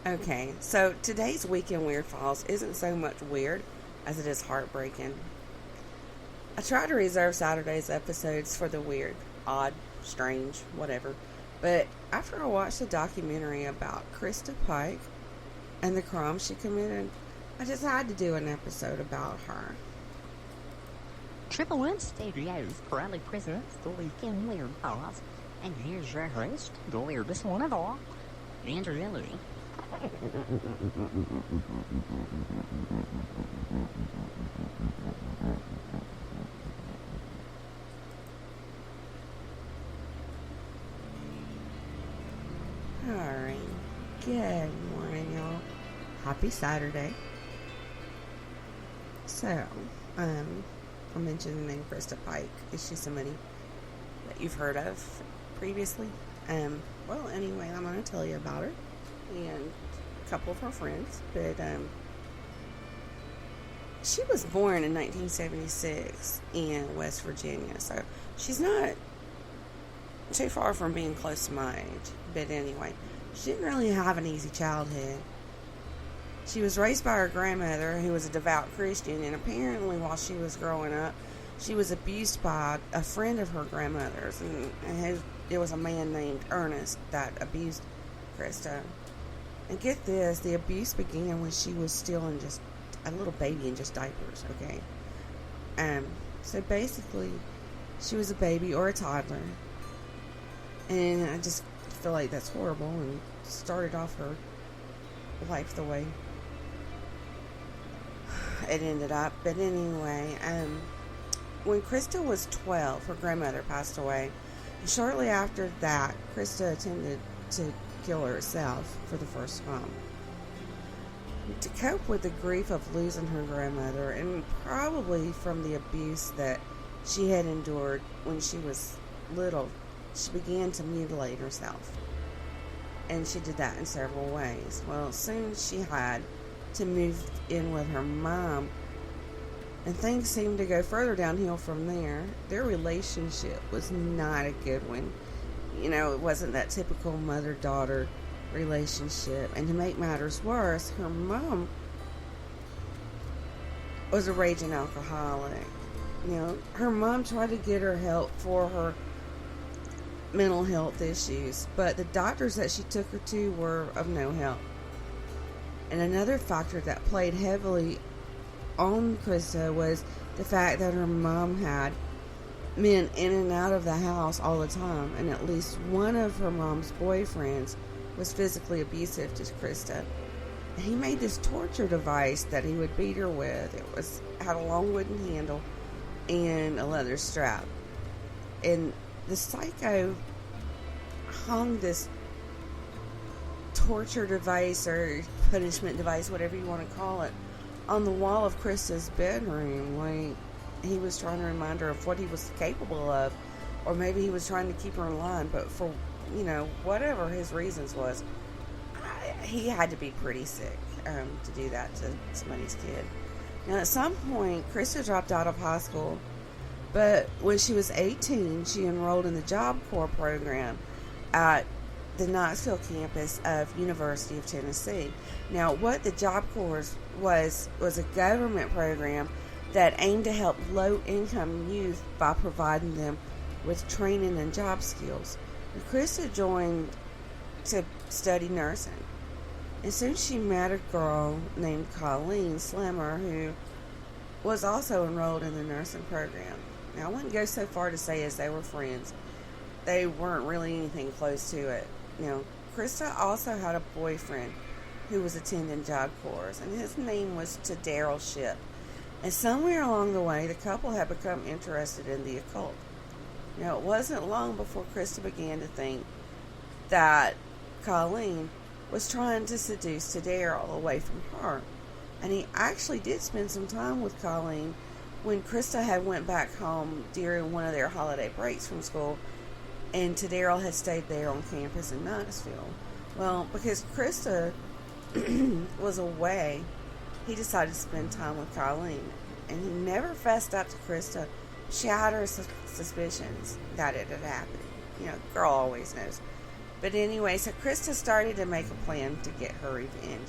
Okay, so today's Weekend Weird Files isn't so much weird as it is heartbreaking. I try to reserve Saturday's episodes for the weird, odd, strange, whatever. But after I watched the documentary about Christa Pike and the crimes she committed, I just had to do an episode about her. Triple One Studios proudly presents the Weekend Weird Files. And here's your host, the weirdest one of all, Andrew Ellery. Alright, good morning, y'all. Happy Saturday. So, I mentioned the name Christa Pike. Is she somebody that you've heard of previously? Well, anyway, I'm going to tell you about her and a couple of her friends. But she was born in 1976 in West Virginia, so she's not too far from being close to my age. But anyway, she didn't really have an easy childhood. She was raised by her grandmother, who was a devout Christian, and apparently while she was growing up, she was abused by a friend of her grandmother's, and it was a man named Ernest that abused Christa. And get this, the abuse began when she was still in just a little baby in just diapers, okay? So basically, she was a baby or a toddler, and I just feel like that's horrible, and started off her life the way it ended up. But anyway, when Christa was 12, her grandmother passed away. And shortly after that, Christa attempted to kill herself for the first time. To cope with the grief of losing her grandmother, and probably from the abuse that she had endured when she was little, she began to mutilate herself. And she did that in several ways. Well, soon she had to move in with her mom, and things seemed to go further downhill from there. Their relationship was not a good one. You know, it wasn't that typical mother-daughter relationship. And to make matters worse, her mom was a raging alcoholic. You know, her mom tried to get her help for her mental health issues, but the doctors that she took her to were of no help. And another factor that played heavily on Christa was the fact that her mom had men in and out of the house all the time, and at least one of her mom's boyfriends was physically abusive to Christa. And he made this torture device that he would beat her with. Had a long wooden handle and a leather strap. And the psycho hung this torture device or punishment device, whatever you want to call it, on the wall of Christa's bedroom. Like, he was trying to remind her of what he was capable of, or maybe he was trying to keep her in line. But for, whatever his reasons was, he had to be pretty sick to do that to somebody's kid. Now, at some point, Christa dropped out of high school, but when she was 18, she enrolled in the Job Corps program at the Knoxville campus of University of Tennessee. Now, what the Job Corps was a government program that aimed to help low-income youth by providing them with training and job skills. And Christa joined to study nursing. And soon she met a girl named Colleen Slimmer, who was also enrolled in the nursing program. Now, I wouldn't go so far to say as they were friends. They weren't really anything close to it. Christa also had a boyfriend who was attending Job Corps, and his name was Daryl Ship. And somewhere along the way, the couple had become interested in the occult. Now, it wasn't long before Christa began to think that Colleen was trying to seduce Daryl away from her. And he actually did spend some time with Colleen when Christa had went back home during one of their holiday breaks from school, and Daryl had stayed there on campus in Knoxville. Well, because Christa was away, he decided to spend time with Colleen, and he never fessed up to Christa. She had her suspicions that it had happened. Girl always knows. But anyway, so Krista started to make a plan to get her revenge.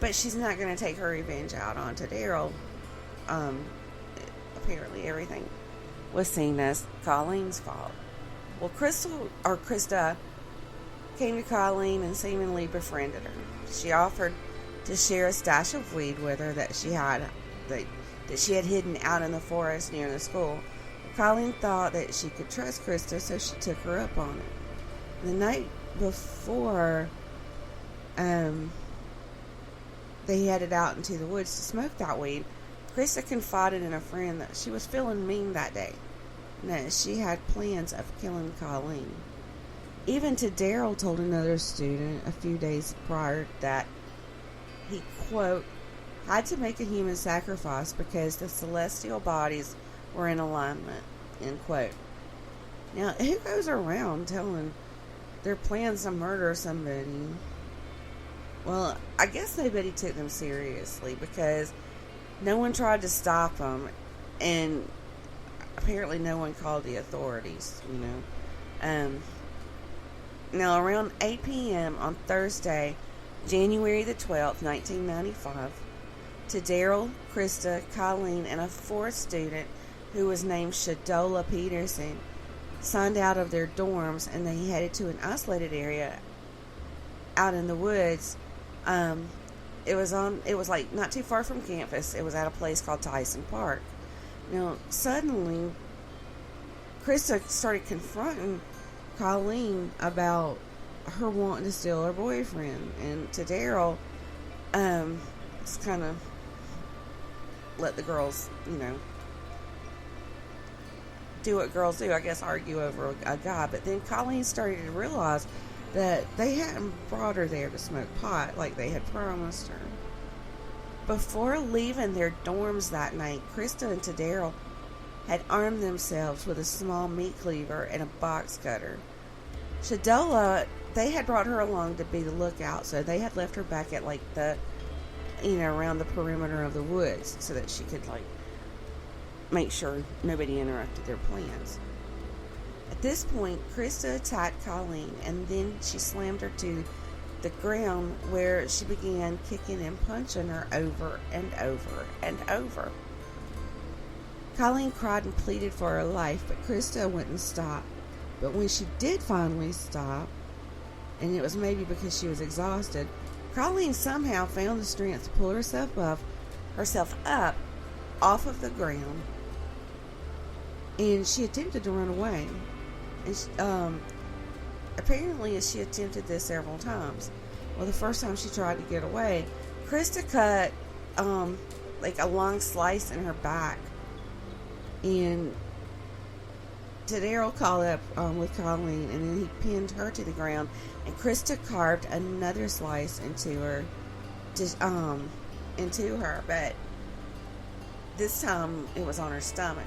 But she's not going to take her revenge out onto Daryl. Apparently everything was seen as Colleen's fault. Well, Krista came to Colleen and seemingly befriended her. She offered to share a stash of weed with her that she had hidden out in the forest near the school. Colleen thought that she could trust Krista, so she took her up on it. The night before, they headed out into the woods to smoke that weed, Krista confided in a friend that she was feeling mean that day, and that she had plans of killing Colleen. Even to Daryl told another student a few days prior that he, quote, had to make a human sacrifice because the celestial bodies were in alignment, end quote. Now, who goes around telling their plans to murder somebody? Well, I guess nobody took them seriously because no one tried to stop them, and apparently no one called the authorities, you know. Now, around 8 p.m. on Thursday, January the 12th, 1995, to Daryl, Krista, Colleen, and a fourth student who was named Shadola Peterson, signed out of their dorms, and they headed to an isolated area out in the woods. It was like not too far from campus. It was at a place called Tyson Park. Now, suddenly, Krista started confronting Colleen about her wanting to steal her boyfriend, and to Daryl, just kind of let the girls, do what girls do, I guess, argue over a guy. But then Colleen started to realize that they hadn't brought her there to smoke pot like they had promised her. Before leaving their dorms that night, Krista and Daryl had armed themselves with a small meat cleaver and a box cutter. Shadola, they had brought her along to be the lookout, so they had left her back at around the perimeter of the woods so that she could make sure nobody interrupted their plans. At this point, Krista attacked Colleen, and then she slammed her to the ground, where she began kicking and punching her over and over and over. Colleen cried and pleaded for her life, but Krista wouldn't stop. But when she did finally stop, and it was maybe because she was exhausted, Colleen somehow found the strength to pull herself up off of the ground, and she attempted to run away. And apparently she attempted this several times. Well, the first time she tried to get away, Krista cut a long slice in her back, and Daryl called up with Colleen, and then he pinned her to the ground, and Krista carved another slice into her, but this time it was on her stomach.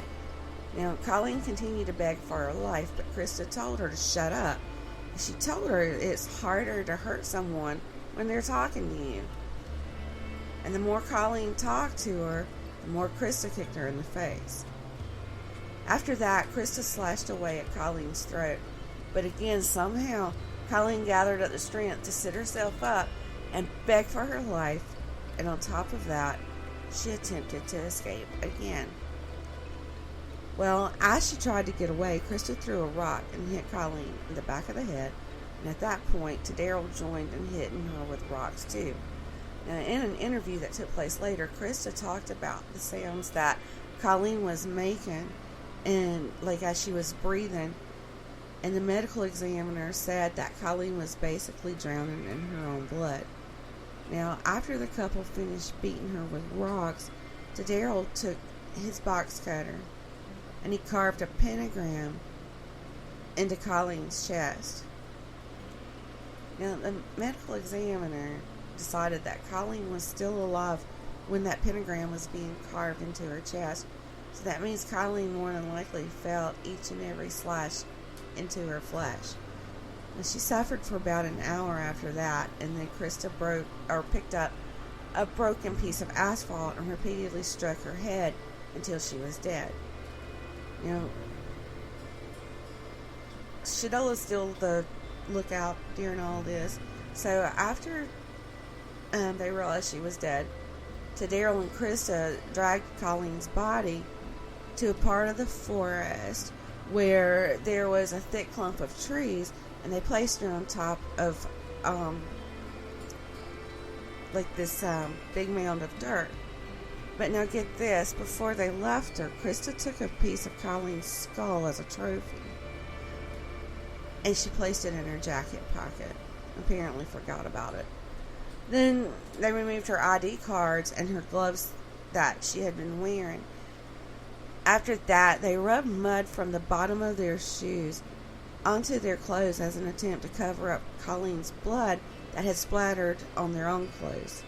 Now, Colleen continued to beg for her life, but Krista told her to shut up. She told her it's harder to hurt someone when they're talking to you. And the more Colleen talked to her, the more Krista kicked her in the face. After that, Krista slashed away at Colleen's throat. But again, somehow, Colleen gathered up the strength to sit herself up and beg for her life. And on top of that, she attempted to escape again. Well, as she tried to get away, Krista threw a rock and hit Colleen in the back of the head. And at that point, Daryl joined in hitting her with rocks too. Now, in an interview that took place later, Krista talked about the sounds that Colleen was making, and as she was breathing, and the medical examiner said that Colleen was basically drowning in her own blood. Now, after the couple finished beating her with rocks, Daryl took his box cutter and he carved a pentagram into Colleen's chest. Now, the medical examiner decided that Colleen was still alive when that pentagram was being carved into her chest. So that means Colleen more than likely felt each and every slash into her flesh. And she suffered for about an hour after that, and then Krista picked up a broken piece of asphalt and repeatedly struck her head until she was dead. Shadola's still the lookout during all this. So after they realized she was dead, Daryl and Christa dragged Colleen's body to a part of the forest where there was a thick clump of trees, and they placed her on top of like this big mound of dirt. But now get this, before they left her, Christa took a piece of Colleen's skull as a trophy, and she placed it in her jacket pocket. Apparently forgot about it. Then they removed her ID cards and her gloves that she had been wearing. After that, they rubbed mud from the bottom of their shoes onto their clothes as an attempt to cover up Colleen's blood that had splattered on their own clothes.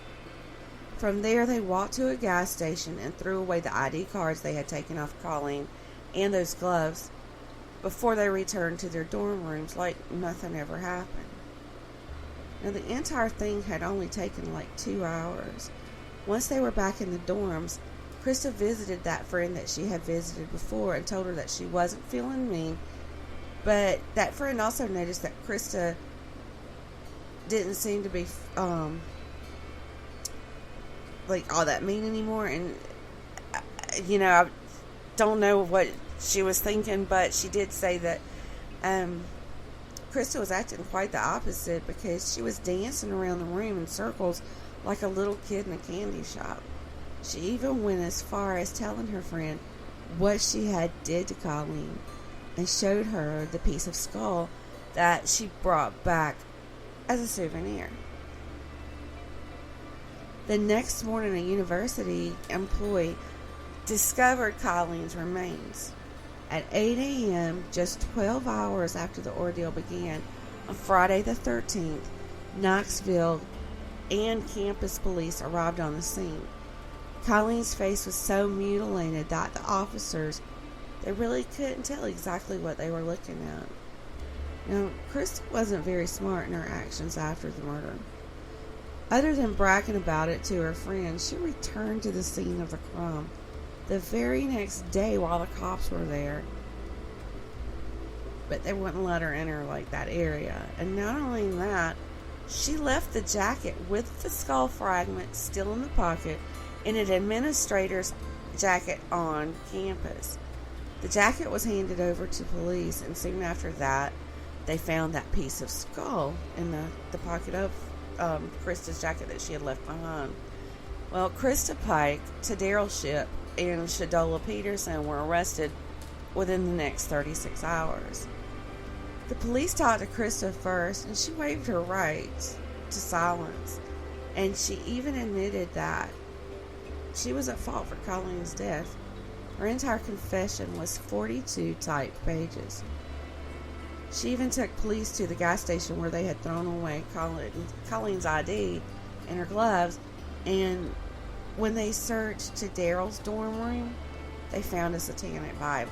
From there, they walked to a gas station and threw away the ID cards they had taken off Colleen and those gloves before they returned to their dorm rooms like nothing ever happened. Now, the entire thing had only taken like 2 hours. Once they were back in the dorms, Christa visited that friend that she had visited before and told her that she wasn't feeling mean, but that friend also noticed that Christa didn't seem to be like all that mean anymore. And I don't know what she was thinking, but she did say that Christa was acting quite the opposite, because she was dancing around the room in circles like a little kid in a candy shop. She even went as far as telling her friend what she had did to Colleen, and showed her the piece of skull that she brought back as a souvenir. The next morning, a university employee discovered Colleen's remains. At 8 a.m., just 12 hours after the ordeal began, on Friday the 13th, Knoxville and campus police arrived on the scene. Colleen's face was so mutilated that the officers, they really couldn't tell exactly what they were looking at. Now, Christa wasn't very smart in her actions after the murder. Other than bragging about it to her friends, she returned to the scene of the crime the very next day while the cops were there. But they wouldn't let her enter like that area. And not only that, she left the jacket with the skull fragment still in the pocket in an administrator's jacket on campus. The jacket was handed over to police, and soon after that, they found that piece of skull in the pocket of Christa's jacket that she had left behind. Well, Christa Pike, Daryl Shipp, and Shadola Peterson were arrested within the next 36 hours. The police talked to Christa first, and she waived her rights to silence, and she even admitted that she was at fault for Colleen's death. Her entire confession was 42 typed pages. She even took police to the gas station where they had thrown away Colleen's ID and her gloves, and when they searched to Daryl's dorm room, they found a satanic Bible.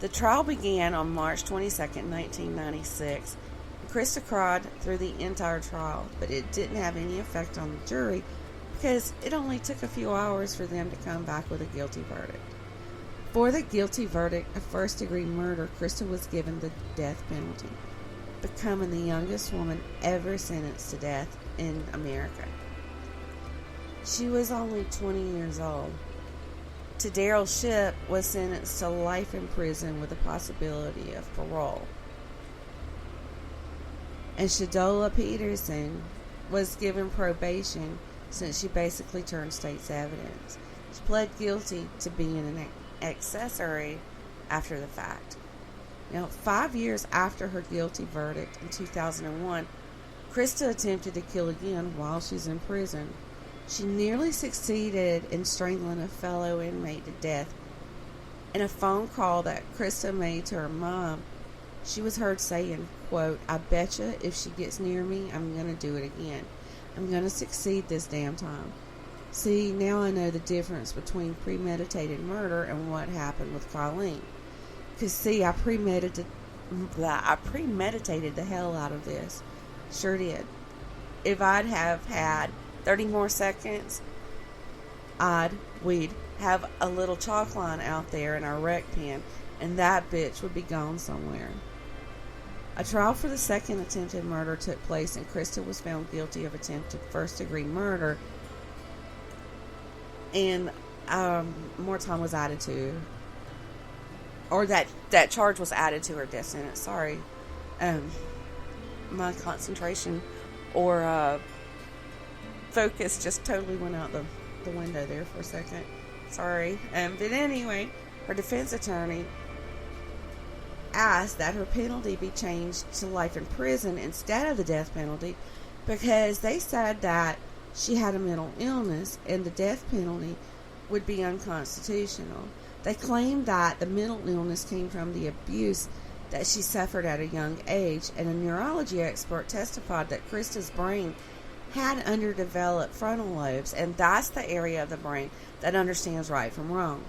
The trial began on March 22nd, 1996. Christa cried through the entire trial, but it didn't have any effect on the jury because it only took a few hours for them to come back with a guilty verdict. For the guilty verdict of first-degree murder, Christa was given the death penalty, becoming the youngest woman ever sentenced to death in America. She was only 20 years old. Daryl Shipp was sentenced to life in prison with the possibility of parole. And Shadola Peterson was given probation since she basically turned state's evidence. She pled guilty to being an accessory after the fact. Now, 5 years after her guilty verdict in 2001, Christa attempted to kill again while she's in prison. She nearly succeeded in strangling a fellow inmate to death. In a phone call that Christa made to her mom, she was heard saying, quote, "I betcha if she gets near me, I'm going to do it again. I'm going to succeed this damn time. See, now I know the difference between premeditated murder and what happened with Colleen. Because, see, I premeditated the hell out of this. Sure did. If I'd have had 30 more seconds, we'd have a little chalk line out there in our rec pen, and that bitch would be gone somewhere." A trial for the second attempted murder took place, and Christa was found guilty of attempted first-degree murder, and more time was added to, or that charge was added to her death sentence. Sorry, my concentration or focus just totally went out the window there for a second. Sorry. But anyway, her defense attorney asked that her penalty be changed to life in prison instead of the death penalty, because they said that she had a mental illness and the death penalty would be unconstitutional. They claimed that the mental illness came from the abuse that she suffered at a young age, and a neurology expert testified that Christa's brain had underdeveloped frontal lobes, and that's the area of the brain that understands right from wrong.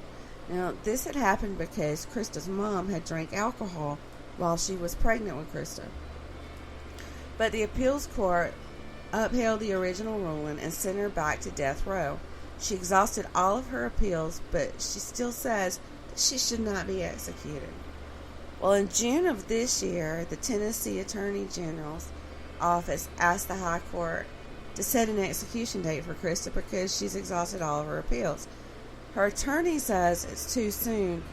Now, this had happened because Christa's mom had drank alcohol while she was pregnant with Christa. But the appeals court upheld the original ruling and sent her back to death row. She exhausted all of her appeals, but she still says that she should not be executed. Well, in June of this year, the Tennessee Attorney General's office asked the High Court to set an execution date for Christa because she's exhausted all of her appeals. Her attorney says it's too soon,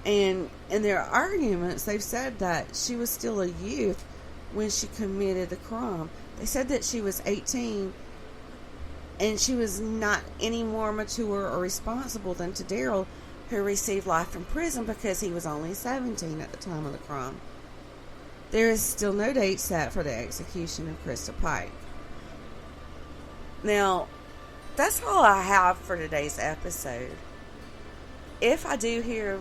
and in their arguments, they've said that she was still a youth when she committed the crime. They said that she was 18, and she was not any more mature or responsible than Daryl, who received life in prison because he was only 17 at the time of the crime. There is still no date set for the execution of Christa Pike. Now, that's all I have for today's episode. If I do hear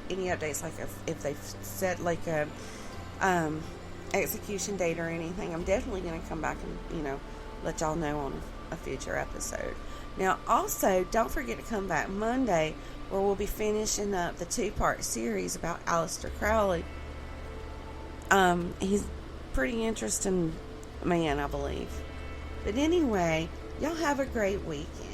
any updates, if they've set a execution date or anything, I'm definitely going to come back and let y'all know on a future episode. Now, also, don't forget to come back Monday, where we'll be finishing up the 2-part series about Aleister Crowley. He's a pretty interesting man, I believe. But anyway, y'all have a great weekend.